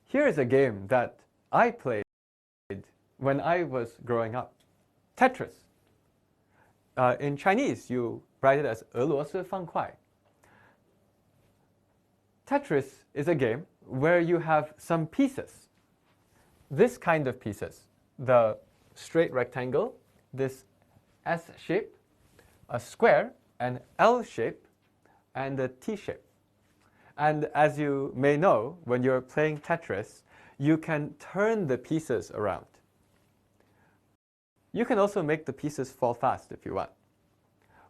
Here is a game that I played when I was growing up. Tetris. In Chinese, you write it as 俄罗斯方块. Tetris is a game where you have some pieces. This kind of pieces. The straight rectangle, this S shape, a square, an L shape, and a T shape. And as you may know, when you're playing Tetris, you can turn the pieces around. You can also make the pieces fall fast if you want.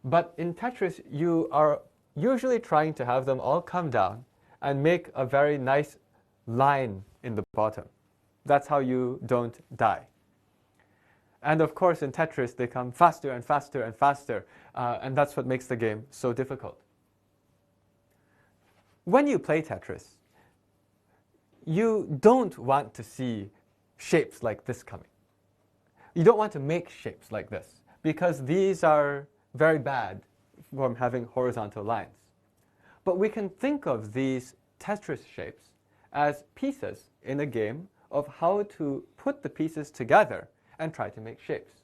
But in Tetris, you are usually trying to have them all come down and make a very nice line in the bottom. That's how you don't die. And of course, in Tetris, they come faster and faster and faster, and that's what makes the game so difficult. When you play Tetris, you don't want to see shapes like this coming. You don't want to make shapes like this, because these are very bad from having horizontal lines. But we can think of these Tetris shapes as pieces in a game of how to put the pieces together and try to make shapes.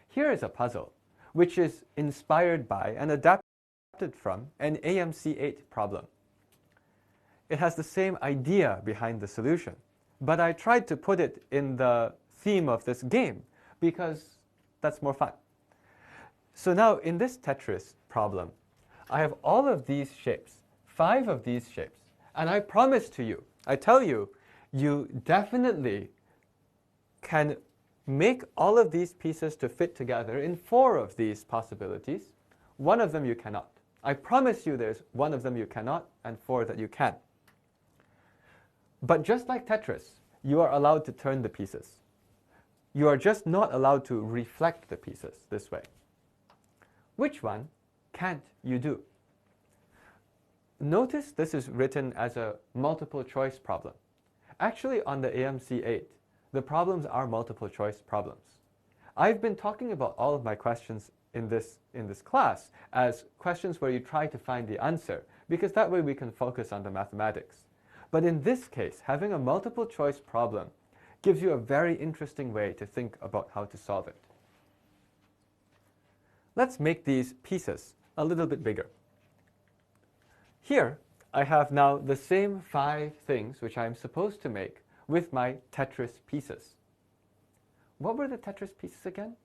Here is a puzzle which is inspired by and adapted from an AMC8 problem. It has the same idea behind the solution, but I tried to put it in the theme of this game because that's more fun. So now in this Tetris problem, I have all of these shapes, 5 of these shapes, and I promise to you, I tell you, you definitely can make all of these pieces to fit together in 4 of these possibilities. 1 of them you cannot. I promise you there's 1 of them you cannot and 4 that you can. But just like Tetris, you are allowed to turn the pieces. You are just not allowed to reflect the pieces this way. Which one can't you do? Notice this is written as a multiple choice problem. Actually, on the AMC8, the problems are multiple choice problems. I've been talking about all of my questions in this class as questions where you try to find the answer, because that way we can focus on the mathematics. But in this case, having a multiple choice problem gives you a very interesting way to think about how to solve it. Let's make these pieces a little bit bigger. Here, I have now the same 5 things which I'm supposed to make with my Tetris pieces. What were the Tetris pieces again?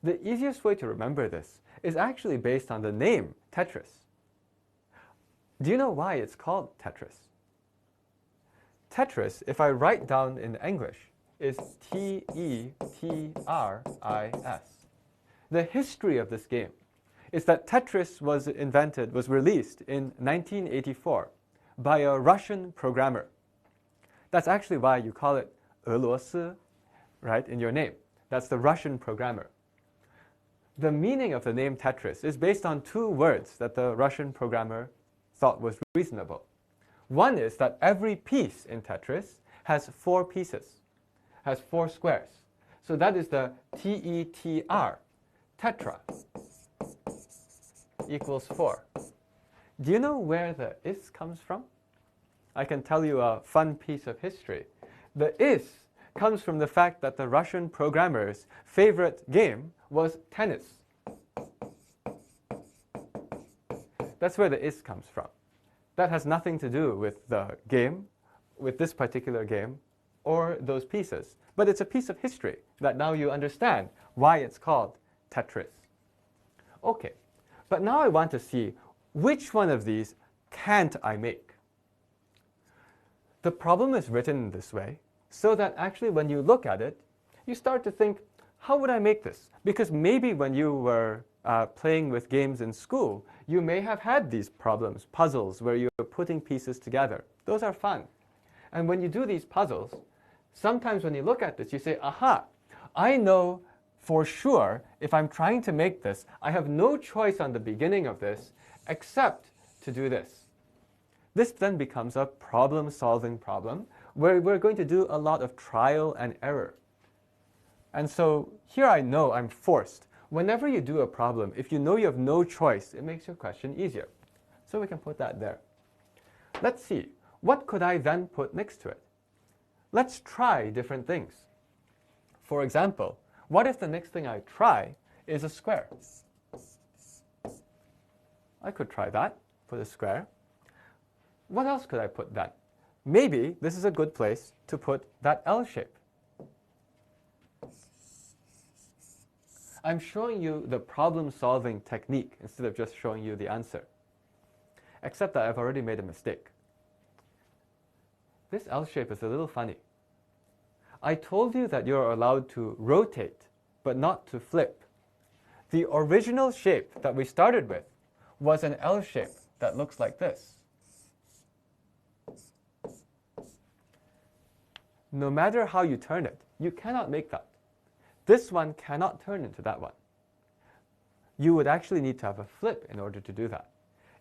The easiest way to remember this is actually based on the name Tetris. Do you know why it's called Tetris? Tetris, if I write down in English, is T-E-T-R-I-S. The history of this game is that Tetris was released in 1984 by a Russian programmer. That's actually why you call it 俄罗斯, right, in your name. That's the Russian programmer. The meaning of the name Tetris is based on 2 words that the Russian programmer thought was reasonable. One is that every piece in Tetris has 4 pieces, has 4 squares. So that is the T-E-T-R, tetra, equals 4. Do you know where the is comes from? I can tell you a fun piece of history. The is comes from the fact that the Russian programmer's favorite game was tennis. That's where the is comes from. That has nothing to do with the game, with this particular game, or those pieces. But it's a piece of history that now you understand why it's called Tetris. Okay, but now I want to see which one of these can't I make. The problem is written in this way so that actually when you look at it, you start to think, how would I make this? Because maybe when you were playing with games in school, you may have had these problems, puzzles, where you're putting pieces together. Those are fun. And when you do these puzzles, sometimes when you look at this, you say, aha, I know for sure if I'm trying to make this, I have no choice on the beginning of this except to do this. This then becomes a problem-solving problem where we're going to do a lot of trial and error. And so here I know I'm forced. Whenever you do a problem, if you know you have no choice, it makes your question easier. So we can put that there. Let's see. What could I then put next to it? let's try different things. For example, what if the next thing I try is a square? I could try that, put a square. What else could I put then? Maybe this is a good place to put that L shape. I'm showing you the problem-solving technique instead of just showing you the answer. Except that I've already made a mistake. This L shape is a little funny. I told you that you're allowed to rotate, but not to flip. The original shape that we started with was an L shape that looks like this. No matter how you turn it, you cannot make that. This one cannot turn into that one. You would actually need to have a flip in order to do that.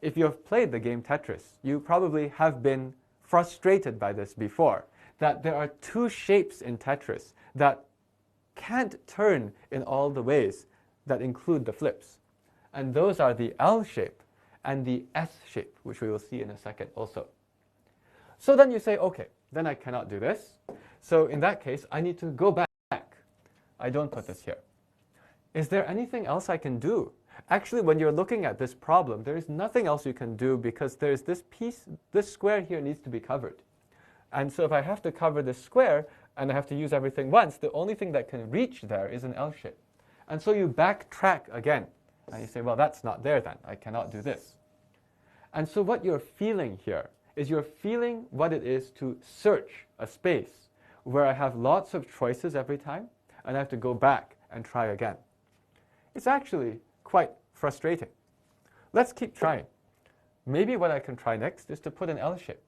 If you have played the game Tetris, you probably have been frustrated by this before, that there are two shapes in Tetris that can't turn in all the ways that include the flips. And those are the L shape and the S shape, which we will see in a second also. So then you say, okay, then I cannot do this. So in that case, I need to go back. I don't put this here. Is there anything else I can do? Actually, when you're looking at this problem, there is nothing else you can do because there's this piece, this square here needs to be covered. And so if I have to cover this square and I have to use everything once, the only thing that can reach there is an L shape. And so you backtrack again. And you say, well, that's not there then. I cannot do this. And so what you're feeling here is you're feeling what it is to search a space where I have lots of choices every time, and I have to go back and try again. It's actually quite frustrating. Let's keep trying. Maybe what I can try next is to put an L shape.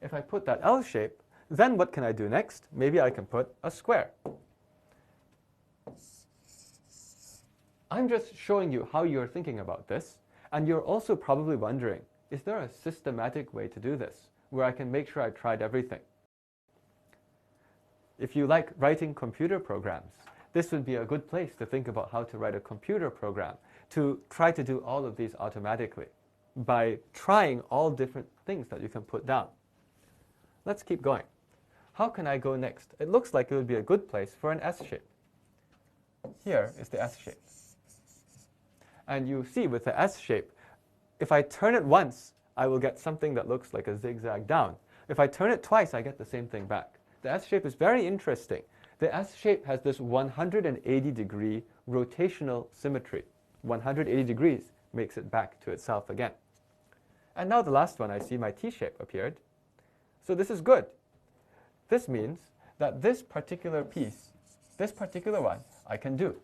If I put that L shape, then what can I do next? Maybe I can put a square. I'm just showing you how you're thinking about this, and you're also probably wondering, is there a systematic way to do this, where I can make sure I tried everything? If you like writing computer programs, this would be a good place to think about how to write a computer program, to try to do all of these automatically, by trying all different things that you can put down. Let's keep going. How can I go next? It looks like it would be a good place for an S shape. Here is the S shape. And you see with the S shape, if I turn it once, I will get something that looks like a zigzag down. If I turn it twice, I get the same thing back. The S shape is very interesting. The S shape has this 180-degree rotational symmetry. 180 degrees makes it back to itself again. And now the last one, I see my T shape appeared. So this is good. This means that this particular piece, this particular one, I can do.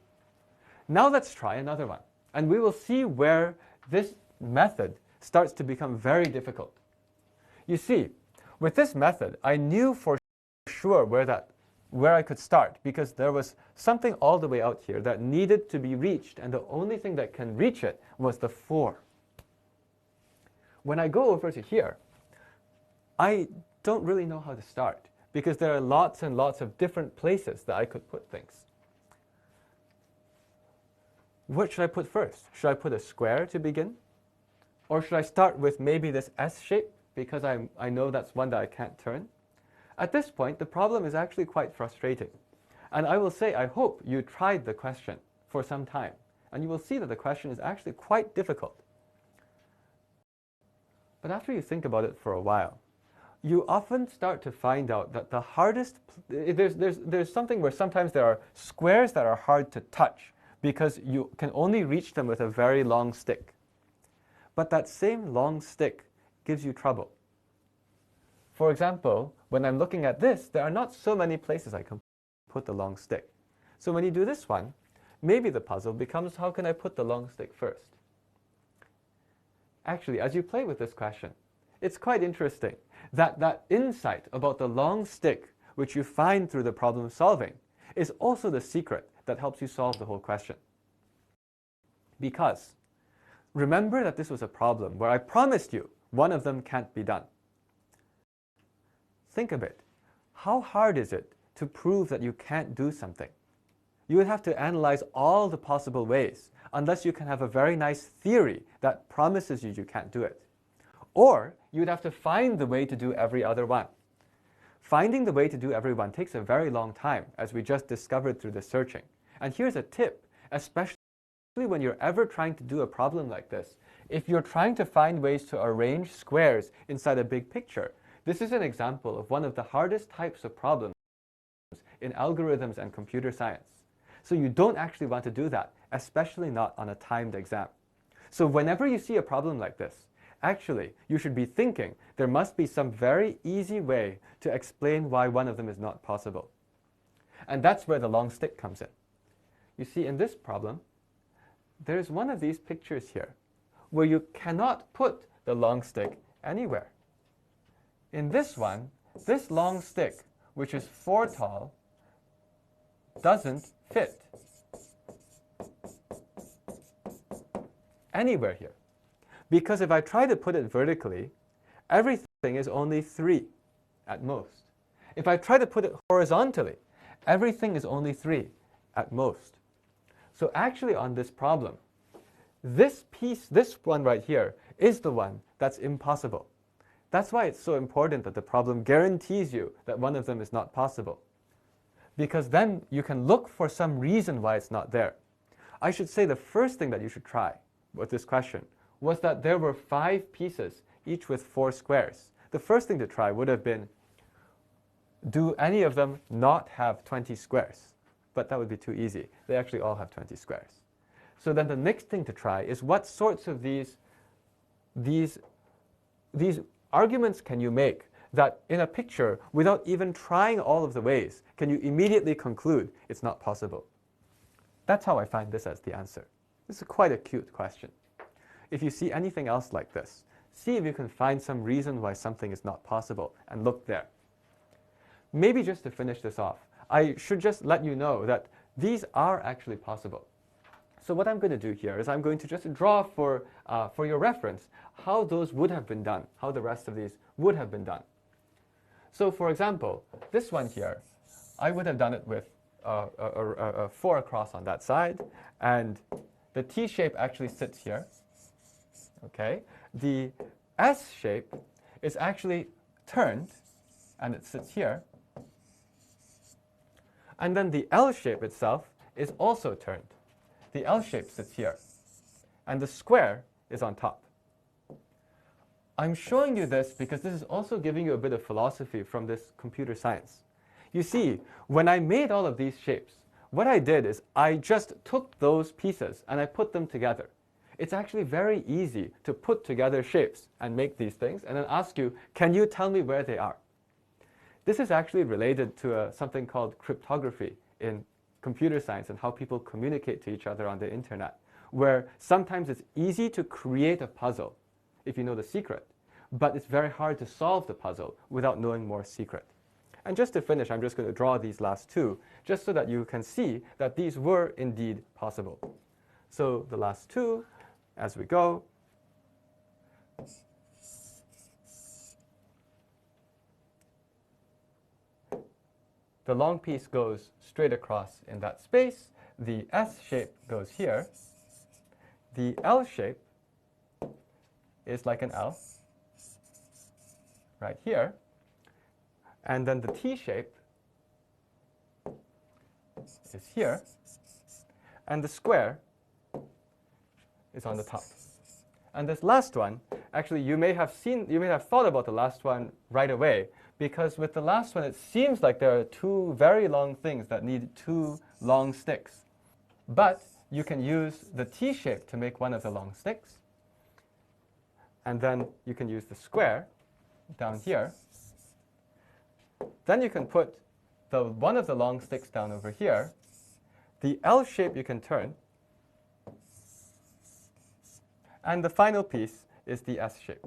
Now let's try another one. And we will see where this method starts to become very difficult. You see, with this method, I knew for sure where I could start, because there was something all the way out here that needed to be reached, and the only thing that can reach it was the 4. When I go over to here, I don't really know how to start, because there are lots and lots of different places that I could put things. What should I put first? Should I put a square to begin? Or should I start with maybe this S shape, because I know that's one that I can't turn? At this point, the problem is actually quite frustrating. And I will say, I hope you tried the question for some time, and you will see that the question is actually quite difficult. But after you think about it for a while, you often start to find out that the hardest, there's something where sometimes there are squares that are hard to touch, because you can only reach them with a very long stick. But that same long stick gives you trouble. For example, when I'm looking at this, there are not so many places I can put the long stick. So when you do this one, maybe the puzzle becomes, how can I put the long stick first? Actually, as you play with this question, it's quite interesting that insight about the long stick, which you find through the problem solving, is also the secret that helps you solve the whole question. Because remember that this was a problem where I promised you one of them can't be done. Think a bit. How hard is it to prove that you can't do something? You would have to analyze all the possible ways, unless you can have a very nice theory that promises you can't do it. Or you'd have to find the way to do every other one. Finding the way to do every one takes a very long time, as we just discovered through the searching. And here's a tip, especially when you're ever trying to do a problem like this. If you're trying to find ways to arrange squares inside a big picture, this is an example of one of the hardest types of problems in algorithms and computer science. So you don't actually want to do that, especially not on a timed exam. So whenever you see a problem like this, actually, you should be thinking there must be some very easy way to explain why one of them is not possible. And that's where the long stick comes in. You see, in this problem, there's one of these pictures here where you cannot put the long stick anywhere. In this one, this long stick, which is 4 tall, doesn't fit anywhere here. Because if I try to put it vertically, everything is only 3 at most. If I try to put it horizontally, everything is only 3 at most. So actually on this problem, this piece, this one right here, is the one that's impossible. That's why it's so important that the problem guarantees you that one of them is not possible. Because then you can look for some reason why it's not there. I should say the first thing that you should try with this question was that there were 5 pieces, each with 4 squares. The first thing to try would have been, do any of them not have 20 squares? But that would be too easy. They actually all have 20 squares. So then the next thing to try is what sorts of these arguments can you make that in a picture, without even trying all of the ways, can you immediately conclude it's not possible? That's how I find this as the answer. This is quite a cute question. If you see anything else like this, see if you can find some reason why something is not possible, and look there. Maybe just to finish this off, I should just let you know that these are actually possible. So what I'm going to do here is I'm going to just draw for your reference how those would have been done, how the rest of these would have been done. So for example, this one here, I would have done it with a 4 across on that side, and the T shape actually sits here. Okay, the S shape is actually turned, and it sits here. And then the L shape itself is also turned. The L shape sits here, and the square is on top. I'm showing you this because this is also giving you a bit of philosophy from this computer science. You see, when I made all of these shapes, what I did is I just took those pieces and I put them together. It's actually very easy to put together shapes and make these things and then ask you, can you tell me where they are? This is actually related to something called cryptography in computer science and how people communicate to each other on the internet, where sometimes it's easy to create a puzzle if you know the secret, but it's very hard to solve the puzzle without knowing more secret. And just to finish, I'm just going to draw these last 2, just so that you can see that these were indeed possible. So the last 2, as we go, the long piece goes straight across in that space. The S shape goes here. The L shape is like an L right here. And then the T shape is here. And the square is on the top. And this last one, actually you may have thought about the last one right away, because with the last one it seems like there are 2 very long things that need 2 long sticks. But you can use the T shape to make one of the long sticks. And then you can use the square down here. Then you can put one of the long sticks down over here. The L shape you can turn. And the final piece is the S shape.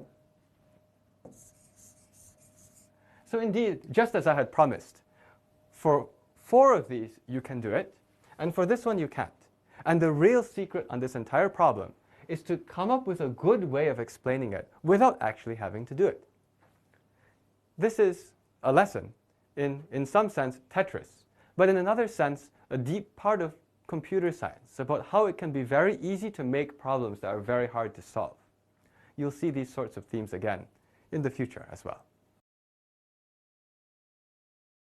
So indeed, just as I had promised, for 4 of these you can do it, and for this one you can't. And the real secret on this entire problem is to come up with a good way of explaining it without actually having to do it. This is a lesson in some sense, Tetris, but in another sense, a deep part of computer science about how it can be very easy to make problems that are very hard to solve. you'll see these sorts of themes again in the future as well.